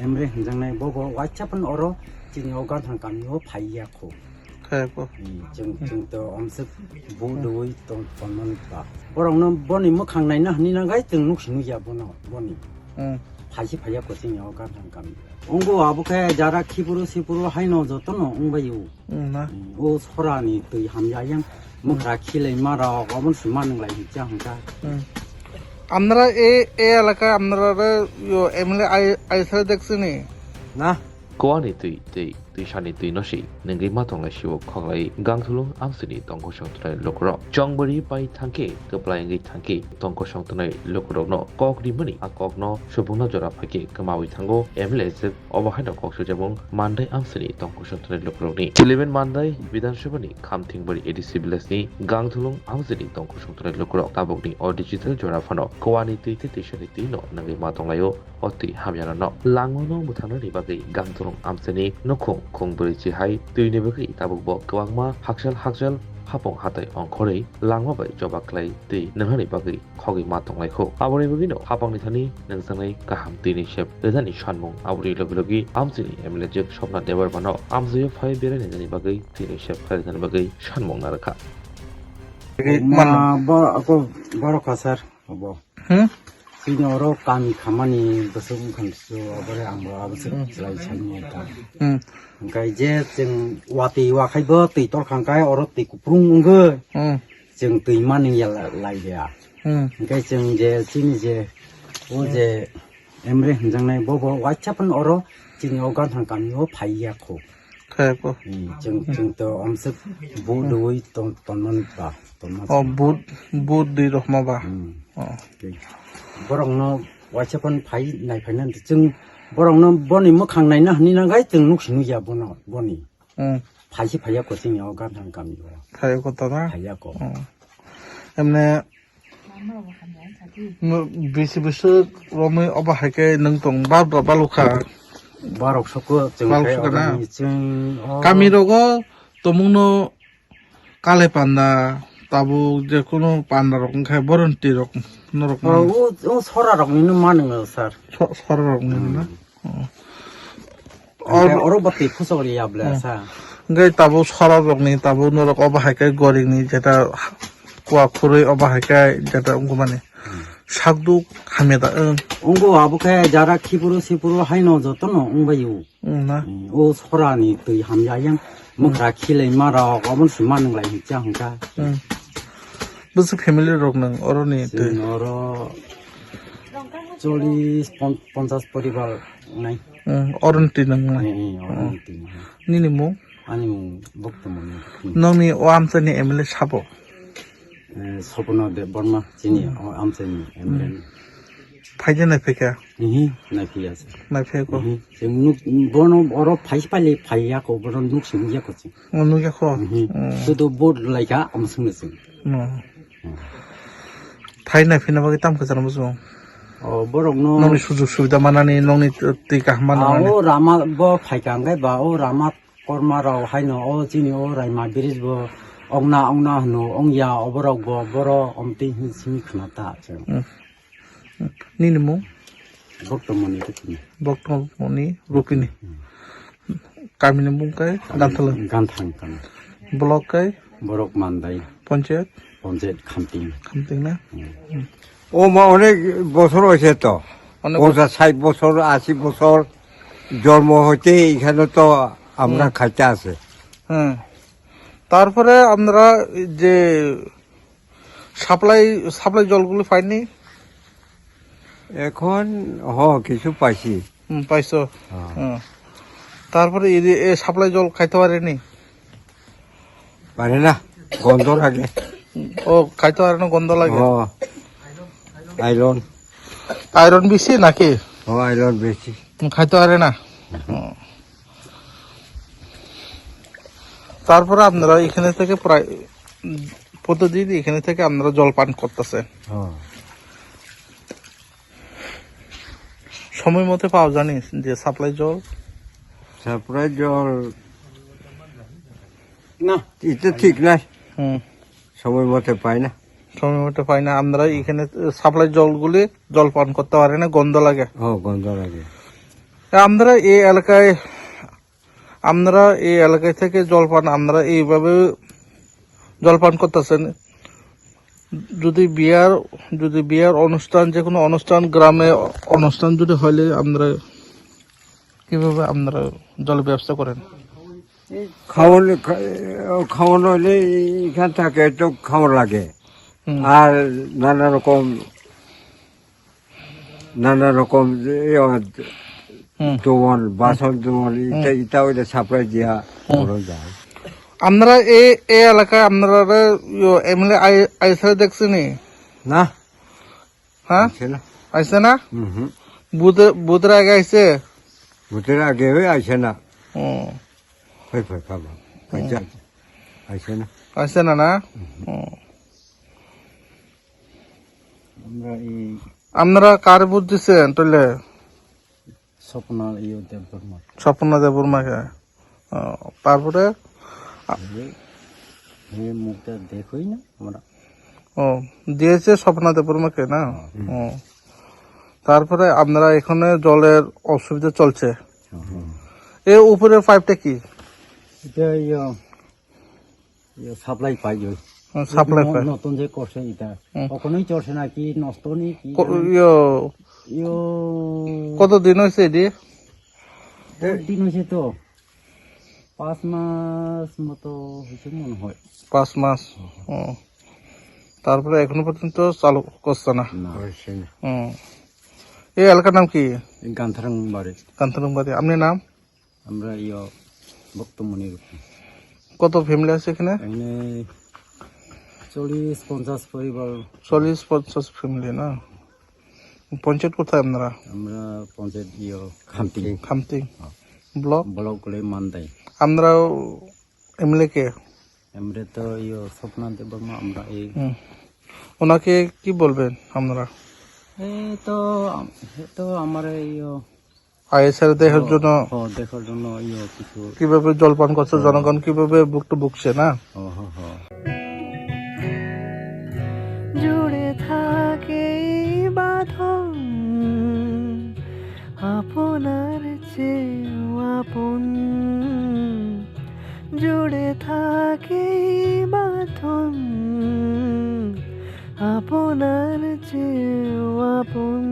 Emre hingjangnai bobo waichapan oro chini ogan thang kamio phaiya kho. Khaiko. Jeng to omsuk bu doi ton ponman ba. Borong no boni mokhangnai na ni na gai teng nuksinu ya bono boni. phaiya ko chini ogan thang kamio. Onggo abuke jara khiburu sipuru haino jotono ongbayu. Na. O sorani tui hamyayang mokra khilei mara obon suman lai hingja hangka. আপনারা এই এলাকায় আপনারা MLA আইসা দেখছেন না কোয়ানি তুই সানি তুই নসি নঙ্গি মাথংলাই শিব খগলাই গাংথুলুং আমসিনি তংক সংতনাই লকরক জংবরি পাই থাঙ্কে কপ্লাইঙ্গি থাঙ্কে তংক সংতনাই লকরকনো cockney মনি আ ককনো সুবুংনা জরা ফাইকে কমাউই থাঙ্গো এমএলএ জেব অবহাইন ককসু জবং মানদাই আমসিনি তংক সংতনাই লকরকনি 11 মানদাই বিধানসভানি খামথিংবরি এডিসি ভিলেজনি গাংথুলুং আমসিনি তংক সংতনাই লকরক তাবকনি অ ডিজিটাল জরা ফানো কোয়ানি তুইতে তিশনি তুইনো নঙ্গি মাথংলাইও অতি হামিয়ানো লাংমনো বুথানোনি বাগै গাংথুলুং আমসিনি নখং khongbori chihai tuini bagi tabuk bo kwangma hakjal hapong hatai ongkhorei langma bai jobaklai tei nanghani bagi khogi matonglai kho abori bagi no hapangni thani nangsangai kaham tini shep redani shanmung abori logi amsini emle jek shopna debar bano amsio phai bere nani bagi tini shep phai nani bagi shanmung narakha boro kasar obo Sini oro kami kamani besung kansu abore ambo abesuk selai chani ta. Kai je jeng wati wa khai bo ti tor khang kai oro ti kuprung nge. Jeng ti man ya lai ya. Kai jeng je sini je o je emre hinjang nai bo wa chapan oro jing ogan thang kami o phaiya kho. Khaiko. Jeng to omsuk bu doi ton man ba. বুট দি রহমা বা borong no wachapan phai nai phainan chung borong no boni mokhang nai na ni na gai chung nuksinu ya bono boni phaiya ko ching yo gan thang kam yo খাইকো তো না phaiya ko এমনে বেশি বেশি রমে অবাহাকে নং তং বালুখা barok soko chung khai orani chung কামিরগো তমুনো কালে পান্ডা তাবু যে কোনো পান্ডা রকম খায় বরন্তি রকম নরকম o sora rok ni no manung sir সর রকম না oro bati phusori ya bla sa গাই তাবু সর রকম তাবু নরক অবাহাকে গরিনি যেটা কুয়া খুরে অবাহাকে যেটা মানে শাকদু খামেদা onggo abuke jara khiburu sipuru haino jotono ongbayu না o sorani tui hamyayang mokra khilei mara obon suman lai hingja hangka বুঝছি ফ্যামিলির রোগ নং অরনি Noro 40-50 পরিবার নাই অরন্তি নং নিনি মু আনি বক্তমন নংনি ও আমসানি এমএলএ সাবো সপন দে বর্মা চিনি আমসেনি এমএলএ ফাইজে নাই ফেকা হি নাই পিয়াস নাই ফেকো নুক বনো অর ফাইস পাইলে ফাইয়া কো বন নুক সিমিয়া কোছি অনুকে খ তো বোর্ড লাইকা আমসুনেছে ফাই নাই ফিনা বাকি তাম খজানা বুঝো ও বরং নো নংনি সুযোগ সুবিধা মানানি নংনি টিকা মানা ও রামা ব ফাইকাঙ্গাই বা ও রামা কর্মা রাও হাইনো ও চিনি ও রাইমা বিরিজ ব ongna hno ongya oborok bo boro omti simi khnata che নিনি মু boktomoni tikni বক্তমনি রুপিনি Kaminey মুকাই গান্থল ganthang kan ব্লকাই borok mandai panchayat panchayat খামতিং না ও মা অনেক বছর হয়েছে তো অনেক 50-60 বছর 80 বছর জন্ম হইতে এখানে তো আমরা খাইতে আছে হ্যাঁ তারপরে আমরা যে সাপ্লাই জলগুলো পাইনি এখন কিছু পাইছি পাইছো হ্যাঁ তারপরে এই সাপ্লাই জল খাইতে পারেনি পারে না গন্ধ লাগে ও খাইতে পারে না গন্ধ লাগে আইরন আয়রন বেশি নাকি আইরন বেশি খাইতে পারে না তারপরে আপনারা এখানে থেকে প্রায় প্রতিদিন এখানে থেকে আপনারা জল পান করতেছেন সময় মতো পাওয়া জানিস যে সাপ্লাই জল না এটা ঠিক নাই হুম সময় মতো পাই না সময় মতো পাই না আমরা এখানে সাপ্লাই জলগুলি জল পান করতে পারে না গন্ধ লাগে গন্ধ লাগে আমরা এই এলাকায় থেকে জলপান আমরা এইভাবে জলপান করতেছেন। যদি বিয়ার অনুষ্ঠান, যে কোনো অনুষ্ঠান, গ্রামে অনুষ্ঠান যদি হলে আমরা কিভাবে আমরা জল ব্যবস্থা করেন? খাওয়ানো হলে এখান থেকে তো খাওয়া লাগে। আর নানা রকম দোয়ান, বাসন দোয়ান, ইটা ওইটা সাপ্লাই দিয়া করা যায়। আমরা এই এলাকায় আপনারা এমএলএ আইসা দেখছেনি না, হ্যাঁ আছে না। আইসে না? হুম, বুধের আগে আইসে? ভোটের আগে হয়ে আসে না। ও, আসে না। আইসে না না? ও। আমরা এই আপনারা কার বুধ দিচ্ছেন তাহলে? স্বপ্না দেববর্মা স্বপ্ন দেববর্মাকে। তারপরে মুখটা দেখই না আমরা। ও, দিয়েছে স্বপ্ন দেববর্মাকে না? ও, তারপরে আপনারা এখানে জলের অসুবিধা চলছে। এর উপরের পাইপটা কি? এটা সাপ্লাই পাই সাপ্লাই পাইপ নতুন যে করছে এটা কখনোই চলছে না, কি নষ্ট নি কি কত দিন হয়েছে এটি? দিন হয়েছে তো 5 মাস মতো হয়েছে মনে হয়। 5 মাস। ও, তারপরে এখনো পর্যন্ত চালু করছে না। এই এলাকার নাম কি? গান্ধারাং বাড়ি। কান্তরং বাড়ি। আপনার নাম? আমরা বক্তমণি কত ফ্যামিলি আছে এখানে? এখানে 40-50 পরিবার। 40-50 ফ্যামিলি না? পঞ্চায়েত কোথায় আপনারা? আমরা পঞ্চায়েত খামতি ব্লক করে মানদাই। আপনারা এমএলএ কে? আমরা তো স্বপ্না দেববর্মা। আমরা এই ওনাকে কি বলবেন আপনারা? তো আমার আইএসআর দেখার জন্য কিছু কিভাবে জলপান করছে জনগণ, কিভাবে ভুগছে না? জুড়ে থাকে বাঁধন আপনার চেয়েও আপন, জুড়ে থাকে বাঁধন আপনার চেয়েও আপন।